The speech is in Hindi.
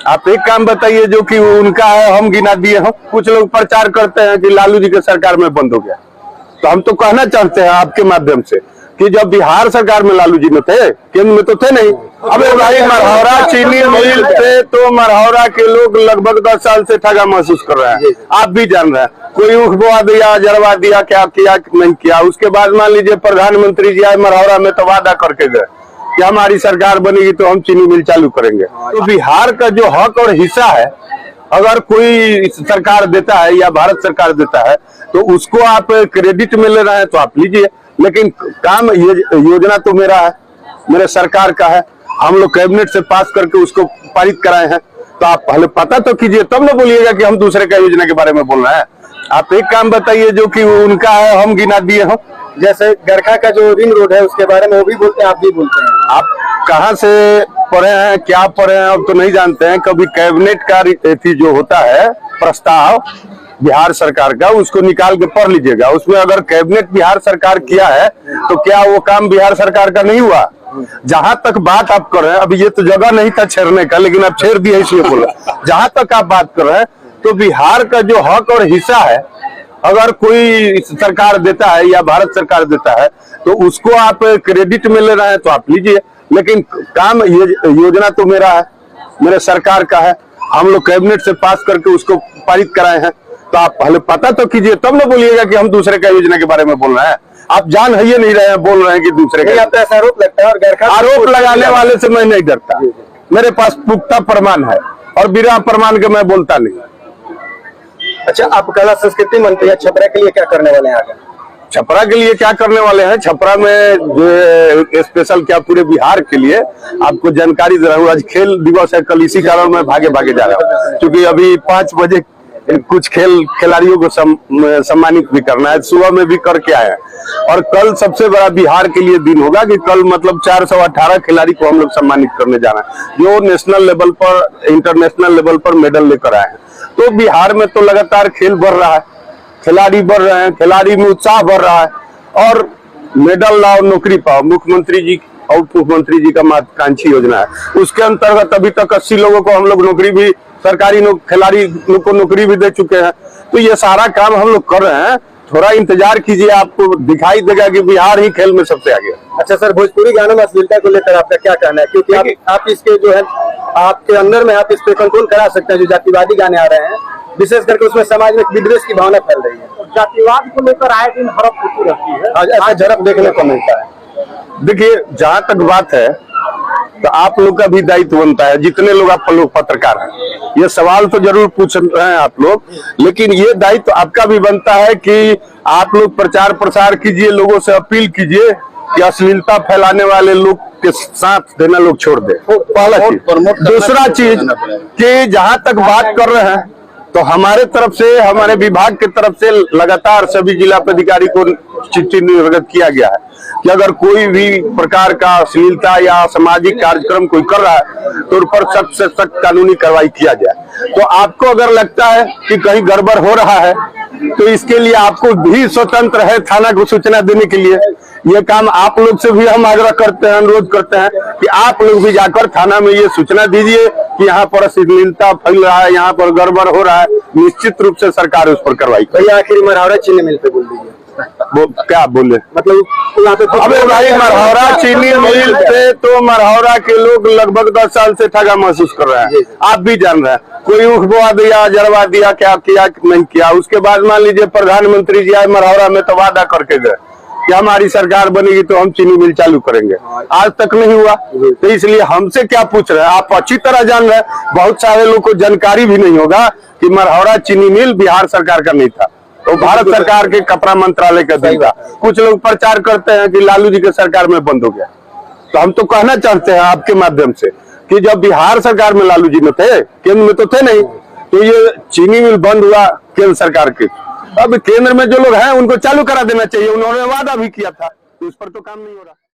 आप एक काम बताइए जो कि उनका है, हम गिना दिए हम। कुछ लोग प्रचार करते हैं कि लालू जी के सरकार में बंद हो गया, तो हम तो कहना चाहते हैं आपके माध्यम से कि जब बिहार सरकार में लालू जी में थे, केंद्र में तो थे नहीं। अब भाई मरहौरा चीनी मिल थे तो मरहौरा के लोग लगभग 10 साल से ठगा महसूस कर रहे हैं। आप भी जान रहे हैं, कोई उखबा दिया, जरवा दिया, क्या किया नहीं किया। उसके बाद मान लीजिए प्रधानमंत्री जी आए मरहौरा में तो वादा करके गए कि हमारी सरकार बनेगी तो हम चीनी मिल चालू करेंगे। तो बिहार का जो हक और हिस्सा है, अगर कोई सरकार देता है या भारत सरकार देता है तो उसको आप क्रेडिट में ले रहे हैं तो आप लीजिए, लेकिन काम योजना तो मेरा है, मेरे सरकार का है। हम लोग कैबिनेट से पास करके उसको पारित कराए हैं, तो आप पहले पता तो कीजिए, तब ना बोलिएगा कि हम दूसरे का योजना के बारे में बोल रहे हैं। आप एक काम बताइए जो कि उनका है, हम गिना दिए हम। जैसे गरखा का जो रिंग रोड है उसके बारे में वो भी बोलते हैं, आप भी बोलते हैं। आप कहाँ से पढ़े हैं, क्या पढ़े हैं, अब तो नहीं जानते हैं। कभी कैबिनेट का जो होता है प्रस्ताव बिहार सरकार का, उसको निकाल के पढ़ लीजिएगा। उसमें अगर कैबिनेट बिहार सरकार किया है तो क्या वो काम बिहार सरकार का नहीं हुआ? जहां तक बात आप कर रहे हैं, अभी ये तो जगह नहीं था छेड़ने का, लेकिन आप छेड़ दिए इसलिए बोला। जहां तक आप बात कर रहे हैं तो बिहार का जो हक और हिस्सा है, अगर कोई सरकार देता है या भारत सरकार देता है तो उसको आप क्रेडिट में ले रहे हैं तो आप लीजिए, लेकिन काम योजना तो मेरा है, मेरे सरकार का है। हम लोग कैबिनेट से पास करके उसको पारित कराए हैं, तो आप पहले पता तो कीजिए, तब ना बोलिएगा कि हम दूसरे का योजना के बारे में बोल रहे हैं। आप जान है ये नहीं रहे हैं, बोल रहे हैं कि दूसरे का। आपका ऐसा आरोप लगता है? और गरखा आरोप लगाने वाले से मैं नहीं डरता, मेरे पास पुख्ता प्रमाण है और बिना प्रमाण के मैं बोलता नहीं। अच्छा, आप कला संस्कृति मंत्री छपरा के लिए क्या करने वाले हैं आगे? छपरा के लिए क्या करने वाले हैं? छपरा में जो स्पेशल क्या पूरे बिहार के लिए आपको जानकारी दे रहा हूँ। आज खेल दिवस है, कल इसी कारण मैं भागे भागे जा रहा हूँ, क्योंकि अभी 5 बजे कुछ खिलाड़ियों को सम्मानित भी करना है, सुबह में भी करके आए हैं। और कल सबसे बड़ा बिहार के लिए दिन होगा कि कल मतलब 418 खिलाड़ी को हम लोग सम्मानित करने जा रहे हैं, जो नेशनल लेवल पर, इंटरनेशनल लेवल पर मेडल लेकर आए हैं। तो बिहार में तो लगातार खेल बढ़ रहा है, खिलाड़ी बढ़ रहे हैं, खिलाड़ी में उत्साह बढ़ रहा है। और मेडल लाओ नौकरी पाओ, मुख्यमंत्री जी और उप मुख्यमंत्री जी का महत्वाकांक्षी योजना है। उसके अंतर्गत अभी तक 80 लोगों को हम लोग नौकरी भी, सरकारी खिलाड़ी लोग को नौकरी भी दे चुके हैं। तो ये सारा काम हम लोग कर रहे हैं, थोड़ा इंतजार कीजिए, आपको दिखाई देगा कि बिहार ही खेल में सबसे आगे। अच्छा सर, भोजपुरी गानों में अश्लीलता को लेकर आपका क्या कहना है? क्योंकि आप इसके जो है आपके अंदर में आप इस पे कंट्रोल करा सकते हैं। जो जातिवादी गाने आ रहे हैं, विशेष करके उसमें समाज में विद्वेष की भावना फैल रही है। जातिवाद को लेकर आए दिन हड़प होती रहती है, ऐसा झड़प देखने को मिलता है। देखिए, जहां तक बात है तो आप लोग का भी दायित्व बनता है, जितने लोग आप लोग पत्रकार हैं, ये सवाल तो जरूर पूछ रहे हैं आप लोग, लेकिन ये दायित्व आपका भी बनता है कि आप लोग प्रचार प्रसार कीजिए, लोगों से अपील कीजिए कि अश्लीलता फैलाने वाले लोग के साथ देना लोग छोड़ दे। पहला चीज। दूसरा चीज कि जहां तक बात कर रहे हैं तो हमारे तरफ से, हमारे विभाग की तरफ से लगातार सभी जिला पदाधिकारी को चिट्ठी निर्गत किया गया है कि अगर कोई भी प्रकार का अश्लीलता या सामाजिक कार्यक्रम कोई कर रहा है तो उन पर सख्त से सख्त कानूनी कार्रवाई किया जाए। तो आपको अगर लगता है कि कहीं गड़बड़ हो रहा है तो इसके लिए आपको भी स्वतंत्र है थाना को सूचना देने के लिए। ये काम आप लोग से भी हम आग्रह करते हैं, अनुरोध करते हैं कि आप लोग भी जाकर थाना में ये सूचना दीजिए कि यहाँ पर अश्लीलता फैल रहा है, यहाँ पर गड़बड़ हो रहा है। निश्चित रूप से सरकार उस पर कार्रवाई करे। आखिर मरहौरा चीनी मिल पे बोल दीजिए, वो क्या बोले, मतलब यहाँ पे अबे भाई मरहौरा चीनी मिल थे तो मरहौरा के लोग लगभग 10 साल से ठगा महसूस कर रहे हैं। आप भी जान रहे हैं, कोई उखबा दिया, जरवा दिया, क्या किया नहीं किया। उसके बाद मान लीजिए प्रधानमंत्री जी आए मरहौरा में तो वादा करके गए कि हमारी सरकार बनेगी तो हम चीनी मिल चालू करेंगे। आज तक नहीं हुआ, तो इसलिए हमसे क्या पूछ रहे हैं? आप अच्छी तरह जान रहे हैं, बहुत सारे लोग को जानकारी भी नहीं होगा कि मरहौरा चीनी मिल बिहार सरकार का नहीं था, तो भारत सरकार के कपड़ा मंत्रालय का दिन था। कुछ लोग प्रचार करते हैं कि लालू जी के सरकार में बंद हो गया, तो हम तो कहना चाहते हैं आपके माध्यम से कि जब बिहार सरकार में लालू जी में थे, केंद्र में तो थे नहीं, तो ये चीनी मिल बंद हुआ केंद्र सरकार के। अब केंद्र में जो लोग हैं उनको चालू करा देना चाहिए, उन्होंने वादा भी किया था, तो उस पर तो काम नहीं हो रहा।